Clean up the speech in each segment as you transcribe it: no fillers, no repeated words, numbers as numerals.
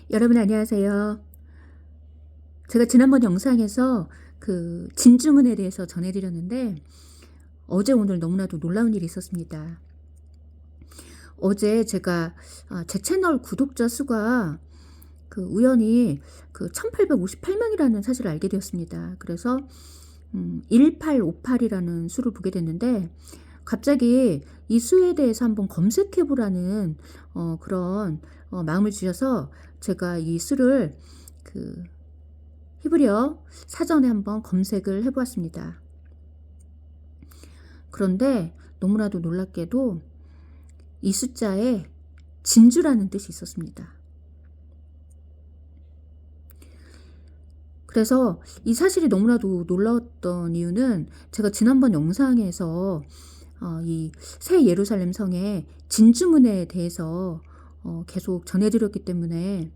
여러분 안녕하세요. 제가 지난번 영상에서 그 진주문에 대해서 전해드렸는데 어제 오늘 너무나도 놀라운 일이 있었습니다. 어제 제가 제 채널 구독자 수가 그 우연히 그 1858명이라는 사실을 알게 되었습니다. 그래서 1858이라는 수를 보게 됐는데 갑자기 이 수에 대해서 한번 검색해 보라는 그런 마음을 주셔서 제가 이 수를 그 히브리어 사전에 한번 검색을 해 보았습니다. 그런데 너무나도 놀랍게도 이 숫자에 진주라는 뜻이 있었습니다. 그래서 이 사실이 너무나도 놀라웠던 이유는 제가 지난번 영상에서 이 새 예루살렘 성의 진주문에 대해서 계속 전해드렸기 때문에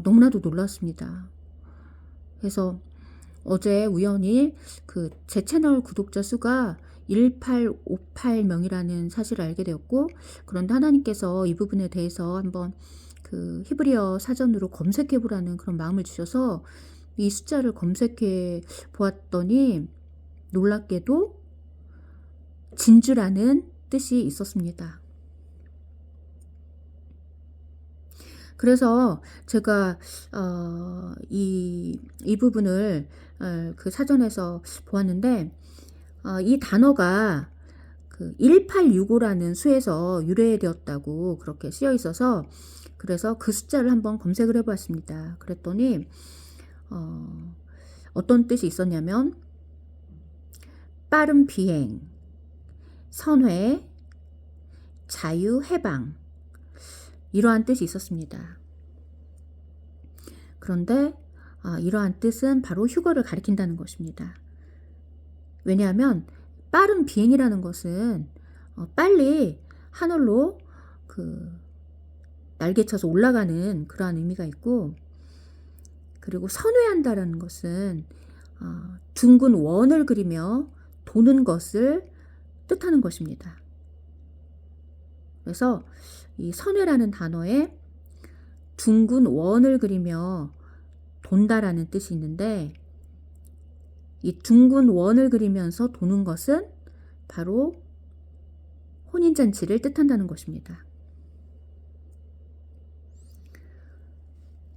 너무나도 놀랐습니다. 그래서 어제 우연히 그 제 채널 구독자 수가 1858명이라는 사실을 알게 되었고, 그런데 하나님께서 이 부분에 대해서 한번 그 히브리어 사전으로 검색해 보라는 그런 마음을 주셔서 이 숫자를 검색해 보았더니 놀랍게도 진주라는 뜻이 있었습니다. 그래서 제가 이 부분을 그 사전에서 보았는데 이 단어가 그 1865라는 수에서 유래되었다고 그렇게 쓰여 있어서, 그래서 그 숫자를 한번 검색을 해보았습니다. 그랬더니 어떤 뜻이 있었냐면 빠른 비행, 선회, 자유, 해방, 이러한 뜻이 있었습니다. 그런데 이러한 뜻은 바로 휴거를 가리킨다는 것입니다. 왜냐하면 빠른 비행이라는 것은 빨리 하늘로 그 날개쳐서 올라가는 그러한 의미가 있고, 그리고 선회한다라는 것은 둥근 원을 그리며 도는 것을 뜻하는 것입니다. 그래서 이 선회라는 단어에 둥근 원을 그리며 돈다라는 뜻이 있는데, 이 둥근 원을 그리면서 도는 것은 바로 혼인잔치를 뜻한다는 것입니다.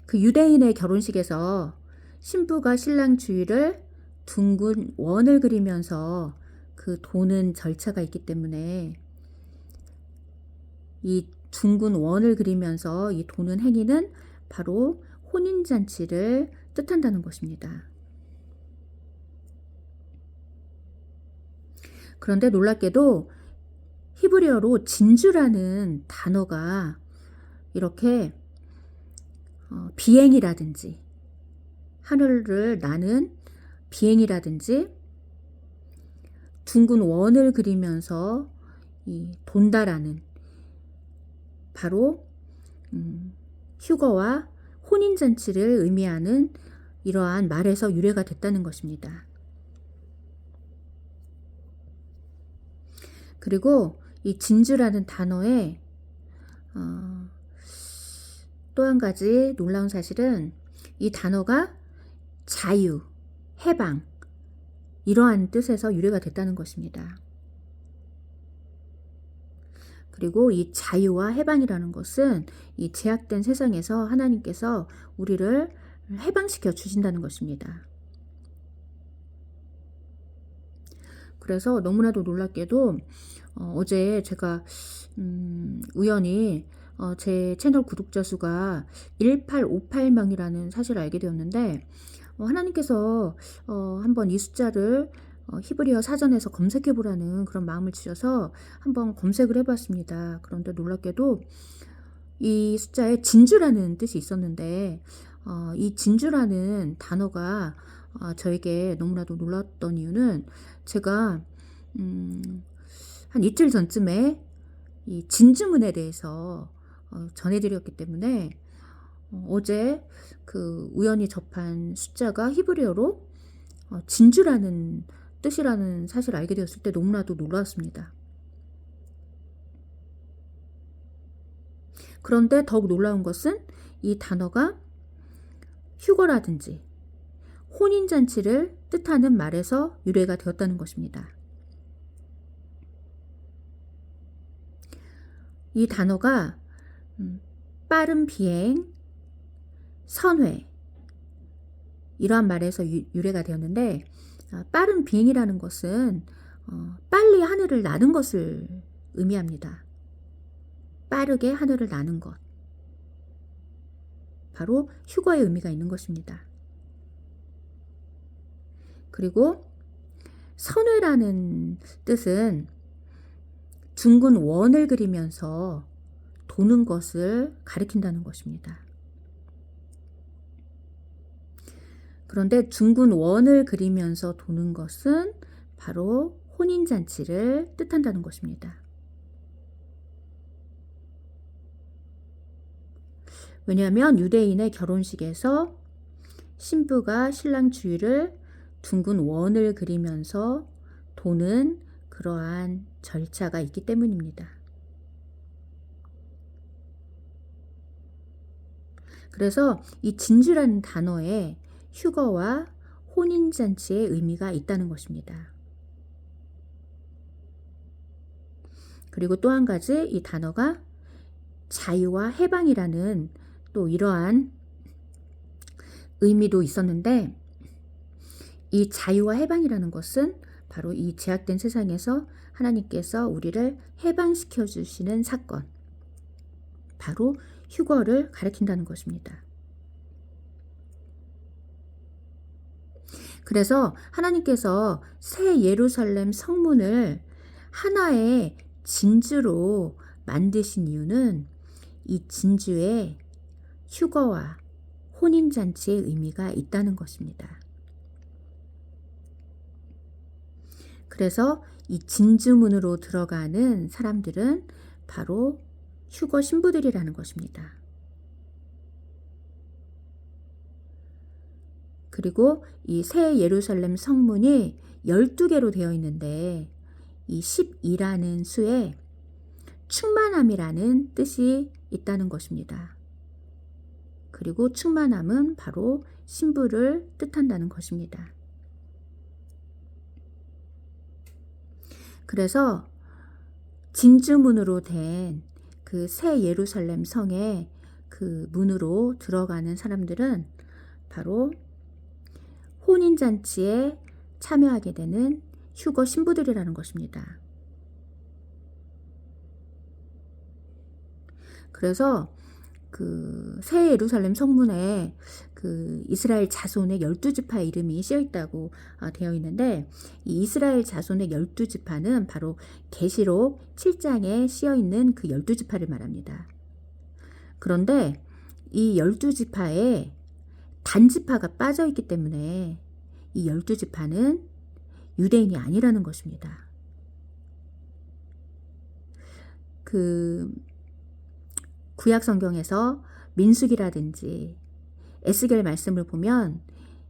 그 유대인의 결혼식에서 신부가 신랑 주위를 둥근 원을 그리면서 그 도는 절차가 있기 때문에 이 둥근 원을 그리면서 이 도는 행위는 바로 혼인잔치를 뜻한다는 것입니다. 그런데 놀랍게도 히브리어로 진주라는 단어가 이렇게 비행이라든지 하늘을 나는 비행이라든지 둥근 원을 그리면서 이 돈다라는 바로 휴거와 혼인잔치를 의미하는 이러한 말에서 유래가 됐다는 것입니다. 그리고 이 진주라는 단어에 또 한 가지 놀라운 사실은 이 단어가 자유, 해방, 이러한 뜻에서 유래가 됐다는 것입니다. 그리고 이 자유와 해방이라는 것은 이 제약된 세상에서 하나님께서 우리를 해방시켜 주신다는 것입니다. 그래서 너무나도 놀랍게도 어제 제가 우연히 제 채널 구독자 수가 1858명이라는 사실을 알게 되었는데, 하나님께서 한번 이 숫자를 히브리어 사전에서 검색해 보라는 그런 마음을 주셔서 한번 검색을 해봤습니다. 그런데 놀랍게도 이 숫자에 진주라는 뜻이 있었는데 이 진주라는 단어가 저에게 너무나도 놀랐던 이유는 제가 한 이틀 전쯤에 이 진주문에 대해서 전해드렸기 때문에 어제 그 우연히 접한 숫자가 히브리어로 진주라는 뜻이라는 사실을 알게 되었을 때 너무나도 놀랐습니다. 그런데 더욱 놀라운 것은 이 단어가 휴거라든지 혼인잔치를 뜻하는 말에서 유래가 되었다는 것입니다. 이 단어가 빠른 비행, 선회 이러한 말에서 유래가 되었는데, 빠른 비행이라는 것은 빨리 하늘을 나는 것을 의미합니다. 빠르게 하늘을 나는 것. 바로 휴거의 의미가 있는 것입니다. 그리고 선회라는 뜻은 둥근 원을 그리면서 도는 것을 가리킨다는 것입니다. 그런데 둥근 원을 그리면서 도는 것은 바로 혼인잔치를 뜻한다는 것입니다. 왜냐하면 유대인의 결혼식에서 신부가 신랑 주위를 둥근 원을 그리면서 도는 그러한 절차가 있기 때문입니다. 그래서 이 진주라는 단어에 휴거와 혼인잔치의 의미가 있다는 것입니다. 그리고 또 한 가지 이 단어가 자유와 해방이라는 또 이러한 의미도 있었는데, 이 자유와 해방이라는 것은 바로 이 제약된 세상에서 하나님께서 우리를 해방시켜 주시는 사건, 바로 휴거를 가리킨다는 것입니다. 그래서 하나님께서 새 예루살렘 성문을 하나의 진주로 만드신 이유는 이 진주에 휴거와 혼인잔치의 의미가 있다는 것입니다. 그래서 이 진주문으로 들어가는 사람들은 바로 휴거 신부들이라는 것입니다. 그리고 이 새 예루살렘 성문이 12개로 되어 있는데, 이 12라는 수에 충만함이라는 뜻이 있다는 것입니다. 그리고 충만함은 바로 신부를 뜻한다는 것입니다. 그래서 진주문으로 된 그 새 예루살렘 성의 그 문으로 들어가는 사람들은 바로 혼인잔치에 참여하게 되는 휴거 신부들이라는 것입니다. 그래서 그 새 예루살렘 성문에 그 이스라엘 자손의 12지파 이름이 씌어 있다고 되어 있는데, 이 이스라엘 자손의 12지파는 바로 계시록 7장에 씌어 있는 그 12지파를 말합니다. 그런데 이 12지파에 단지파가 빠져 있기 때문에 이 12지파는 유대인이 아니라는 것입니다. 그 구약 성경에서 민수기라든지 에스겔 말씀을 보면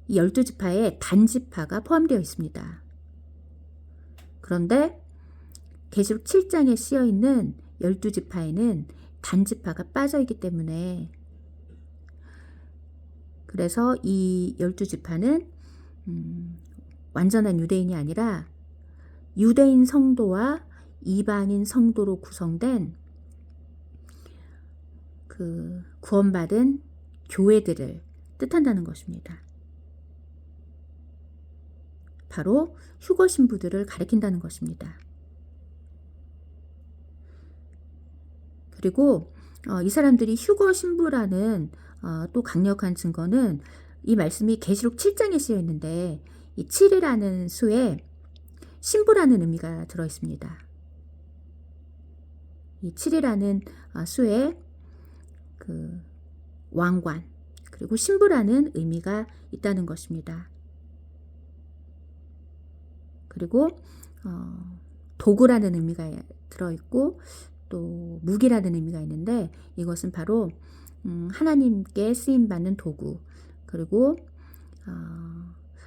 이 12지파에 단지파가 포함되어 있습니다. 그런데 계시록 7장에 씌어 있는 12지파에는 단지파가 빠져 있기 때문에, 그래서 이 12지파는 완전한 유대인이 아니라 유대인 성도와 이방인 성도로 구성된 그 구원받은 교회들을 뜻한다는 것입니다. 바로 휴거 신부들을 가리킨다는 것입니다. 그리고 이 사람들이 휴거 신부라는 또 강력한 증거는 이 말씀이 계시록 7장에 쓰여 있는데, 이 7이라는 수에 신부라는 의미가 들어 있습니다. 이 7이라는 수에 그 왕관, 그리고 신부라는 의미가 있다는 것입니다. 그리고 도구라는 의미가 들어있고 또 무기라는 의미가 있는데, 이것은 바로 하나님께 쓰임받는 도구, 그리고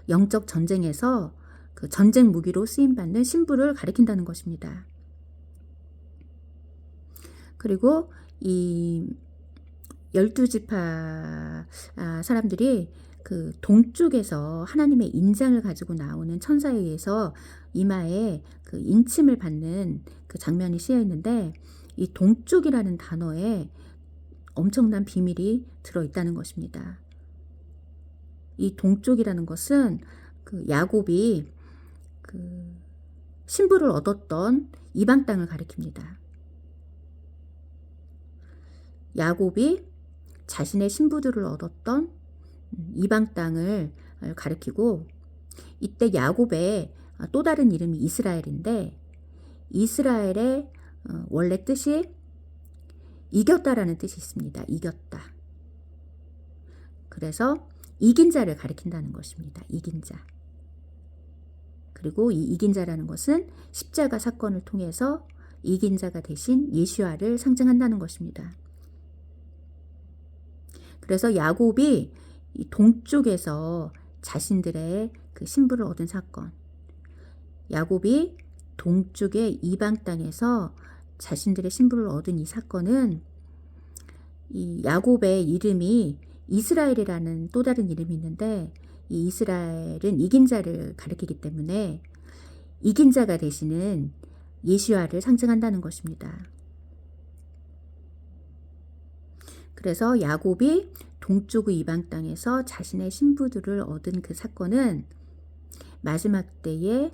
영적 전쟁에서 그 전쟁 무기로 쓰임받는 신부를 가리킨다는 것입니다. 그리고 이 열두 지파 사람들이 그 동쪽에서 하나님의 인장을 가지고 나오는 천사에 의해서 이마에 그 인침을 받는 그 장면이 쓰여 있는데, 이 동쪽이라는 단어에 엄청난 비밀이 들어 있다는 것입니다. 이 동쪽이라는 것은 그 야곱이 그 신부를 얻었던 이방 땅을 가리킵니다. 야곱이 자신의 신부들을 얻었던 이방 땅을 가리키고, 이때 야곱의 또 다른 이름이 이스라엘인데, 이스라엘의 원래 뜻이 이겼다라는 뜻이 있습니다. 이겼다. 그래서 이긴 자를 가리킨다는 것입니다. 이긴 자. 그리고 이 이긴 자라는 것은 십자가 사건을 통해서 이긴 자가 되신 예수와를 상징한다는 것입니다. 그래서 야곱이 이 동쪽에서 자신들의 그 신부를 얻은 사건, 야곱이 동쪽의 이방 땅에서 자신들의 신부를 얻은 이 사건은, 이 야곱의 이름이 이스라엘이라는 또 다른 이름이 있는데, 이 이스라엘은 이긴 자를 가리키기 때문에 이긴 자가 되시는 예수와를 상징한다는 것입니다. 그래서 야곱이 동쪽의 이방 땅에서 자신의 신부들을 얻은 그 사건은 마지막 때에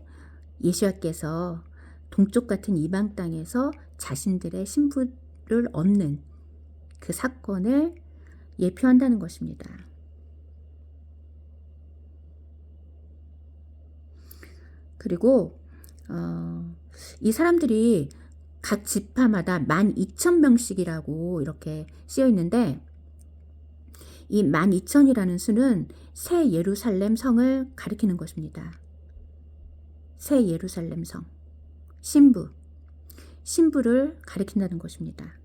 예수와께서 동쪽 같은 이방 땅에서 자신들의 신부를 얻는 그 사건을 예표한다는 것입니다. 그리고 이 사람들이 각 지파마다 12,000명씩이라고 이렇게 쓰여 있는데, 이 12,000이라는 수는 새 예루살렘 성을 가리키는 것입니다. 새 예루살렘 성, 신부를 가리킨다는 것입니다.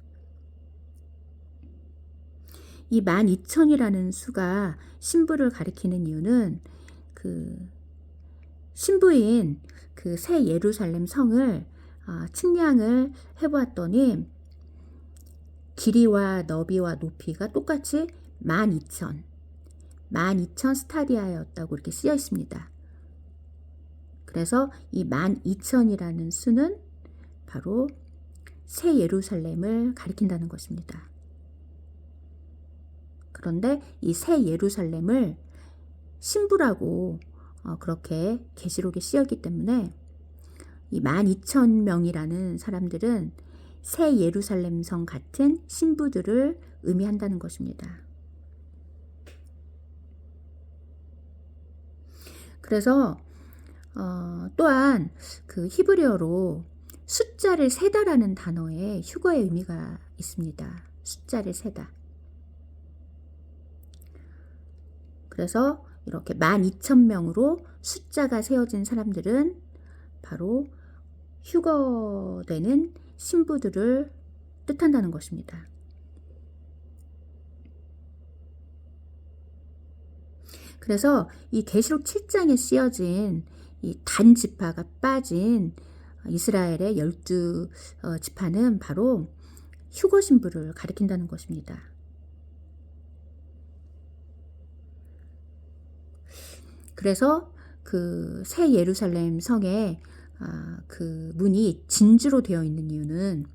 이 12,000이라는 수가 신부를 가리키는 이유는, 그 신부인 그 새 예루살렘 성을 측량을 해보았더니 길이와 너비와 높이가 똑같이 12,000 스타디아였다고 이렇게 쓰여 있습니다. 그래서 이 12,000이라는 수는 바로 새 예루살렘을 가리킨다는 것입니다. 그런데 이 새 예루살렘을 신부라고 그렇게 계시록에 쓰였기 때문에 이 12,000명이라는 사람들은 새 예루살렘 성 같은 신부들을 의미한다는 것입니다. 그래서 또한 그 히브리어로 숫자를 세다라는 단어에 휴거의 의미가 있습니다. 숫자를 세다. 그래서 이렇게 12,000명으로 숫자가 세워진 사람들은 바로 휴거되는 신부들을 뜻한다는 것입니다. 그래서 이 계시록 7장에 쓰여진 이 단 지파가 빠진 이스라엘의 12지파는 바로 휴거 신부를 가리킨다는 것입니다. 그래서 그 새 예루살렘 성에 그 문이 진주로 되어 있는 이유는,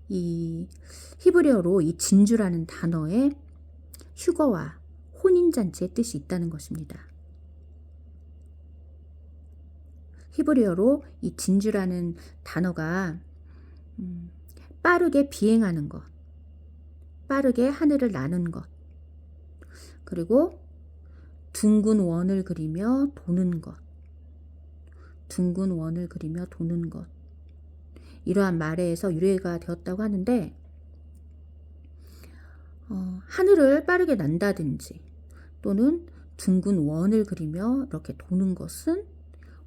이 히브리어로 이 진주라는 단어에 휴거와 혼인잔치의 뜻이 있다는 것입니다. 히브리어로 이 진주라는 단어가 빠르게 비행하는 것, 빠르게 하늘을 나는 것, 그리고 둥근 원을 그리며 도는 것, 둥근 원을 그리며 도는 것, 이러한 말에서 유래가 되었다고 하는데, 하늘을 빠르게 난다든지 또는 둥근 원을 그리며 이렇게 도는 것은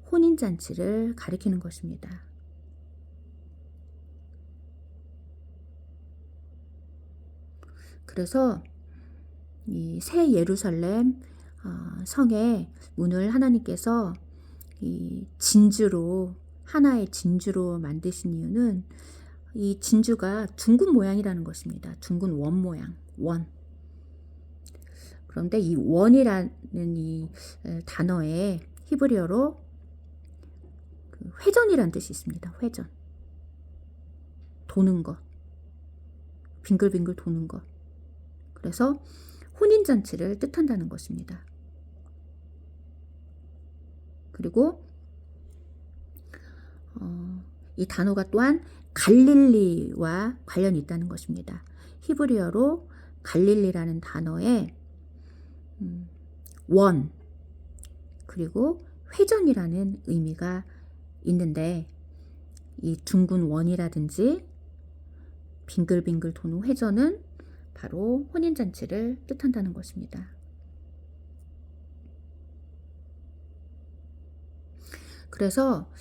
혼인잔치를 가리키는 것입니다. 그래서 이 새 예루살렘 성의 문을 하나님께서 이 진주로, 하나의 진주로 만드신 이유는 이 진주가 둥근 모양이라는 것입니다. 둥근 원 모양. 원. 그런데 이 원이라는 이 단어에 히브리어로 그 회전이라는 뜻이 있습니다. 회전. 도는 것. 빙글빙글 도는 것. 그래서 혼인잔치를 뜻한다는 것입니다. 그리고 이 단어가 또한 갈릴리와 관련이 있다는 것입니다. 히브리어로 갈릴리라는 단어에 원 그리고 회전이라는 의미가 있는데 이 둥근 원이라든지 빙글빙글 도는 회전은 바로 혼인잔치를 뜻한다는 것입니다. 그래서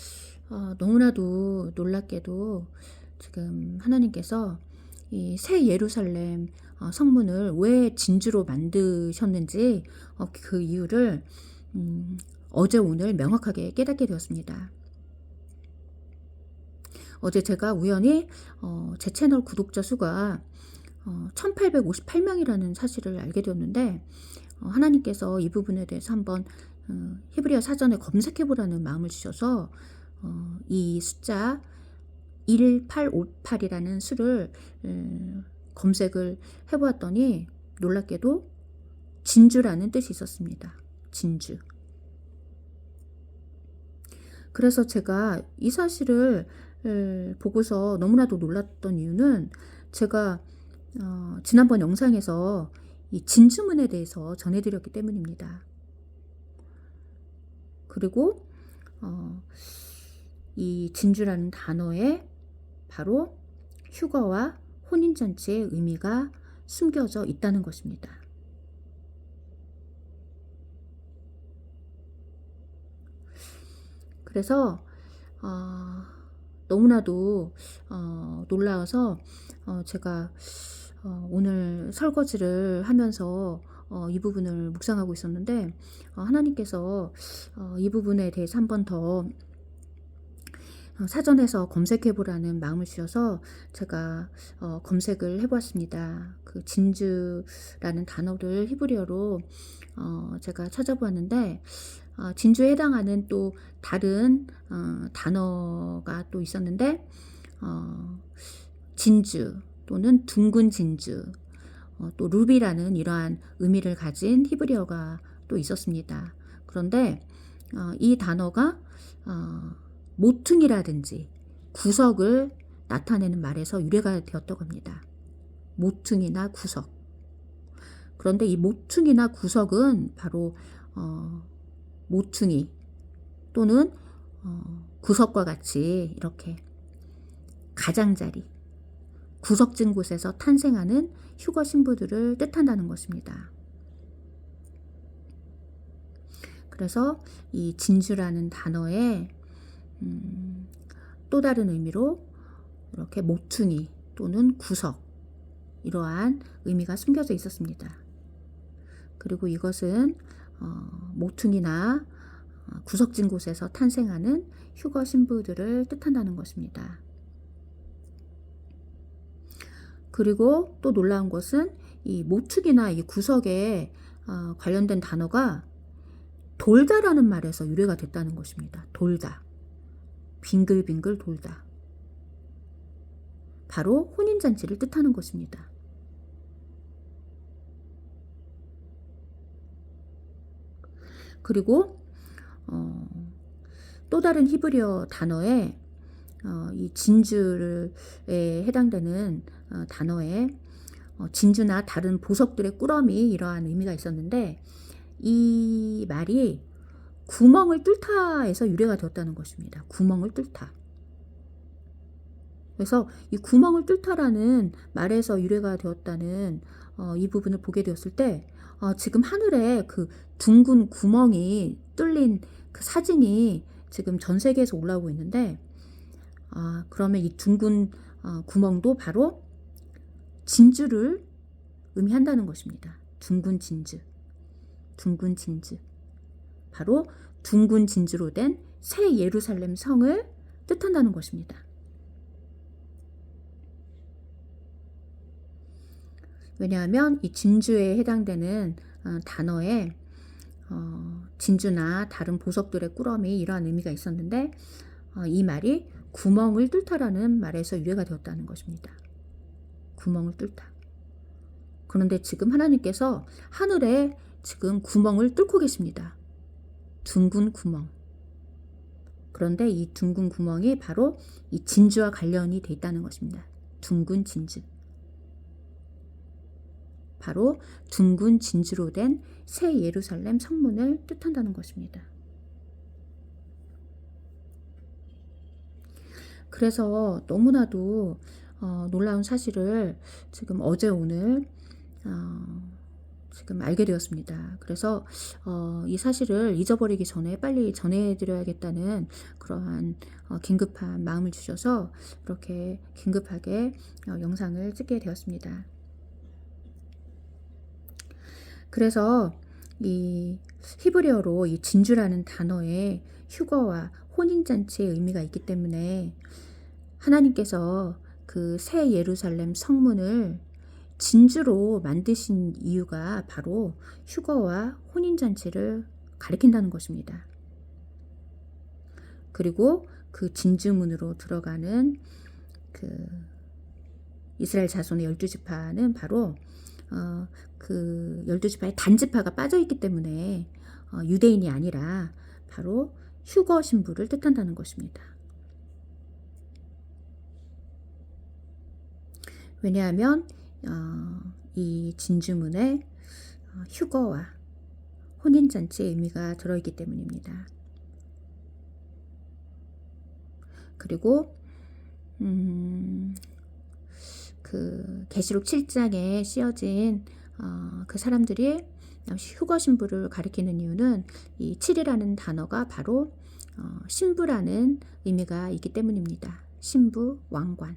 너무나도 놀랍게도 지금 하나님께서 이 새 예루살렘 성문을 왜 진주로 만드셨는지 그 이유를 어제 오늘 명확하게 깨닫게 되었습니다. 어제 제가 우연히 제 채널 구독자 수가 1858명이라는 사실을 알게 되었는데 하나님께서 이 부분에 대해서 한번 히브리어 사전에 검색해보라는 마음을 주셔서 이 숫자 1858이라는 수를 검색을 해보았더니 놀랍게도 진주라는 뜻이 있었습니다. 진주. 그래서 제가 이 사실을 보고서 너무나도 놀랐던 이유는 제가 지난번 영상에서 이 진주문에 대해서 전해드렸기 때문입니다. 그리고 이 진주라는 단어에 바로 휴거와 혼인잔치의 의미가 숨겨져 있다는 것입니다. 그래서 너무나도 놀라워서 제가 오늘 설거지를 하면서 이 부분을 묵상하고 있었는데 하나님께서 이 부분에 대해서 한 번 더 사전에서 검색해보라는 마음을 주셔서 제가 검색을 해보았습니다. 그 진주라는 단어를 히브리어로 제가 찾아보았는데 진주에 해당하는 또 다른 단어가 또 있었는데 진주 또는 둥근 진주 또 루비라는 이러한 의미를 가진 히브리어가 또 있었습니다. 그런데 이 단어가 모퉁이라든지 구석을 나타내는 말에서 유래가 되었다고 합니다. 모퉁이나 구석. 그런데 이 모퉁이나 구석은 바로 모퉁이 또는 구석과 같이 이렇게 가장자리, 구석진 곳에서 탄생하는 휴거 신부들을 뜻한다는 것입니다. 그래서 이 진주라는 단어에 또 다른 의미로 이렇게 모퉁이 또는 구석 이러한 의미가 숨겨져 있었습니다. 그리고 이것은 모퉁이나 구석진 곳에서 탄생하는 휴거 신부들을 뜻한다는 것입니다. 그리고 또 놀라운 것은 이 모퉁이나 이 구석에 관련된 단어가 돌다라는 말에서 유래가 됐다는 것입니다. 돌다. 빙글빙글 돌다. 바로 혼인잔치를 뜻하는 것입니다. 그리고 또 다른 히브리어 단어에 이 진주에 해당되는 단어에 진주나 다른 보석들의 꾸러미 이러한 의미가 있었는데 이 말이 구멍을 뚫다에서 유래가 되었다는 것입니다. 구멍을 뚫다. 그래서 이 구멍을 뚫다라는 말에서 유래가 되었다는 이 부분을 보게 되었을 때 지금 하늘에 그 둥근 구멍이 뚫린 그 사진이 지금 전 세계에서 올라오고 있는데 그러면 이 둥근 구멍도 바로 진주를 의미한다는 것입니다. 둥근 진주. 둥근 진주. 바로 둥근 진주로 된 새 예루살렘 성을 뜻한다는 것입니다. 왜냐하면 이 진주에 해당되는 단어에 진주나 다른 보석들의 꾸러미 이러한 의미가 있었는데 이 말이 구멍을 뚫다라는 말에서 유래가 되었다는 것입니다. 구멍을 뚫다. 그런데 지금 하나님께서 하늘에 지금 구멍을 뚫고 계십니다. 둥근 구멍. 그런데 이 둥근 구멍이 바로 이 진주와 관련이 돼 있다는 것입니다. 둥근 진주. 바로 둥근 진주로 된 새 예루살렘 성문을 뜻한다는 것입니다. 그래서 너무나도 놀라운 사실을 지금 어제 오늘 지금 알게 되었습니다. 그래서 이 사실을 잊어버리기 전에 빨리 전해드려야겠다는 그러한 긴급한 마음을 주셔서 이렇게 긴급하게 영상을 찍게 되었습니다. 그래서 이 히브리어로 이 진주라는 단어에 휴거와 혼인잔치의 의미가 있기 때문에 하나님께서 그 새 예루살렘 성문을 진주로 만드신 이유가 바로 휴거와 혼인잔치를 가리킨다는 것입니다. 그리고 그 진주문으로 들어가는 그 이스라엘 자손의 12지파는 바로 그 12지파의 단지파가 빠져있기 때문에 유대인이 아니라 바로 휴거 신부를 뜻한다는 것입니다. 왜냐하면 이 진주문에 휴거와 혼인잔치의 의미가 들어있기 때문입니다. 그리고 그 계시록 7장에 씌어진 그 사람들이 휴거 신부를 가리키는 이유는 이 7이라는 단어가 바로 신부라는 의미가 있기 때문입니다. 신부, 왕관.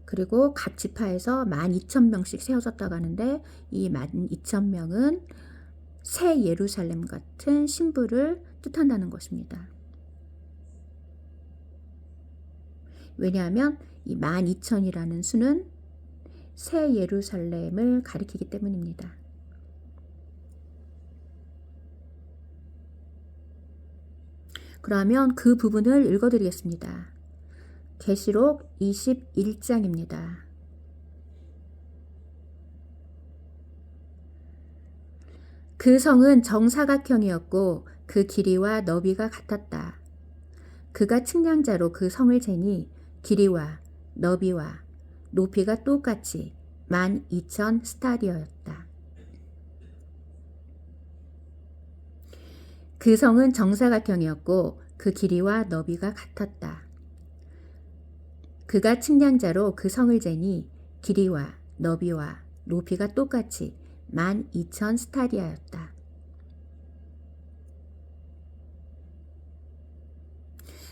그리고 각 지파에서 12,000명씩 세워졌다고 하는데 이 12,000명은 새 예루살렘 같은 신부를 뜻한다는 것입니다. 왜냐하면 이 12,000이라는 수는 새 예루살렘을 가리키기 때문입니다. 그러면 그 부분을 읽어드리겠습니다. 계시록 21장입니다. 그 성은 정사각형이었고 그 길이와 너비가 같았다. 그가 측량자로 그 성을 재니 길이와 너비와 높이가 똑같이 12,000 스타디어였다. 그 성은 정사각형이었고 그 길이와 너비가 같았다. 그가 측량자로 그 성을 재니 길이와 너비와 높이가 똑같이 12,000 스타디아였다.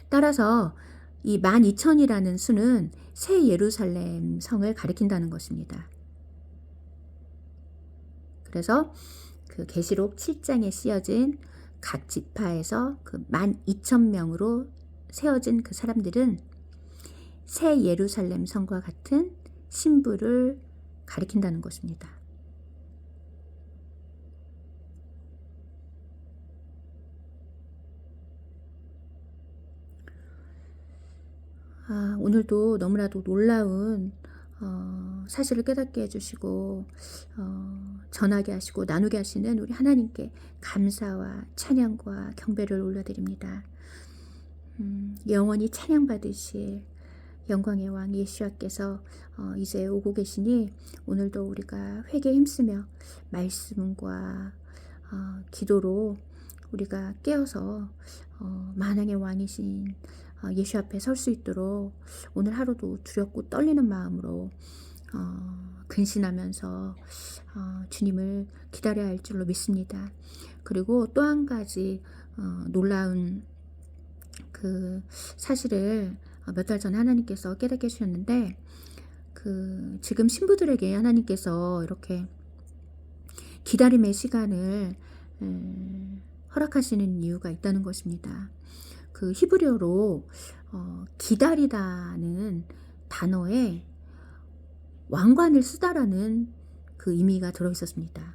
따라서 이 12,000이라는 수는 새 예루살렘 성을 가리킨다는 것입니다. 그래서 그 계시록 7장에 씌어진 각 지파에서 그 12,000명으로 세워진 그 사람들은 새 예루살렘 성과 같은 신부를 가리킨다는 것입니다. 오늘도 너무나도 놀라운 사실을 깨닫게 해주시고 전하게 하시고 나누게 하시는 우리 하나님께 감사와 찬양과 경배를 올려드립니다. 영원히 찬양받으실 영광의 왕 예수와께서 이제 오고 계시니 오늘도 우리가 회개에 힘쓰며 말씀과 기도로 우리가 깨어서 만왕의 왕이신 예수 앞에 설 수 있도록 오늘 하루도 두렵고 떨리는 마음으로 근신하면서 주님을 기다려야 할 줄로 믿습니다. 그리고 또 한 가지 놀라운 그 사실을 몇 달 전에 하나님께서 깨닫게 해주셨는데 그 지금 신부들에게 하나님께서 이렇게 기다림의 시간을 허락하시는 이유가 있다는 것입니다. 그 히브리어로 기다리다는 단어에 왕관을 쓰다라는 그 의미가 들어 있었습니다.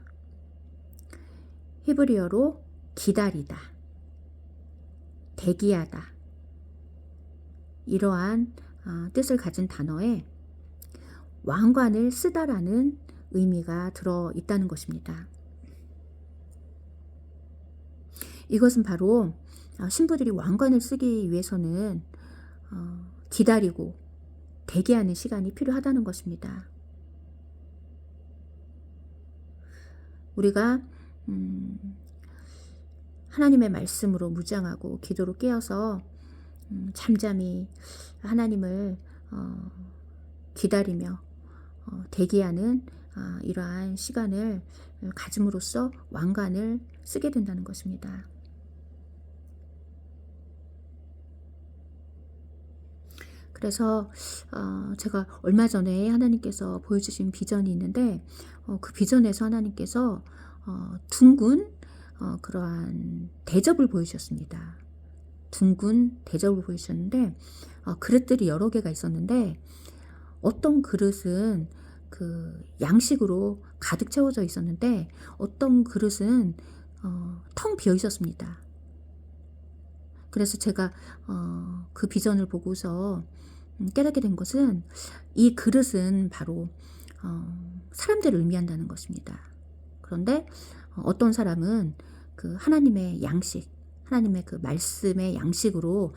히브리어로 기다리다, 대기하다, 이러한 뜻을 가진 단어에 왕관을 쓰다라는 의미가 들어 있다는 것입니다. 이것은 바로 신부들이 왕관을 쓰기 위해서는 기다리고 대기하는 시간이 필요하다는 것입니다. 우리가 하나님의 말씀으로 무장하고 기도로 깨어서 잠잠히 하나님을 기다리며 대기하는 이러한 시간을 가짐으로써 왕관을 쓰게 된다는 것입니다. 그래서 제가 얼마 전에 하나님께서 보여주신 비전이 있는데 그 비전에서 하나님께서 둥근 그러한 대접을 보여주셨습니다. 둥근 대접을 보여주셨는데 그릇들이 여러 개가 있었는데 어떤 그릇은 그 양식으로 가득 채워져 있었는데 어떤 그릇은 텅 비어 있었습니다. 그래서 제가 그 비전을 보고서 깨닫게 된 것은 이 그릇은 바로 사람들을 의미한다는 것입니다. 그런데 어떤 사람은 그 하나님의 양식, 하나님의 그 말씀의 양식으로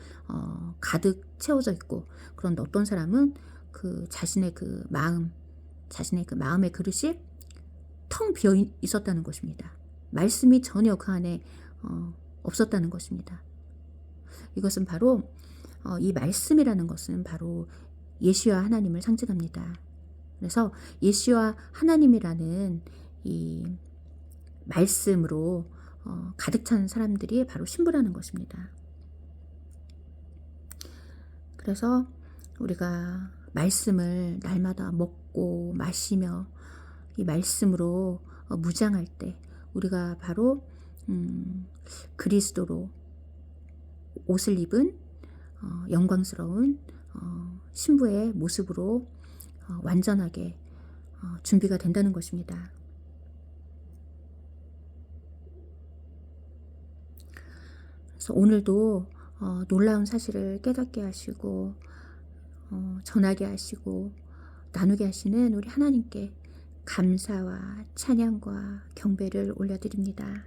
가득 채워져 있고, 그런데 어떤 사람은 그 자신의 그 마음, 자신의 그 마음의 그릇이 텅 비어 있었다는 것입니다. 말씀이 전혀 그 안에 없었다는 것입니다. 이것은 바로 이 말씀이라는 것은 바로 예수와 하나님을 상징합니다. 그래서 예수와 하나님이라는 이 말씀으로 가득 찬 사람들이 바로 신부라는 것입니다. 그래서 우리가 말씀을 날마다 먹고 마시며 이 말씀으로 무장할 때 우리가 바로 그리스도로 옷을 입은 영광스러운 신부의 모습으로 완전하게 준비가 된다는 것입니다. 그래서 오늘도 놀라운 사실을 깨닫게 하시고 전하게 하시고 나누게 하시는 우리 하나님께 감사와 찬양과 경배를 올려드립니다.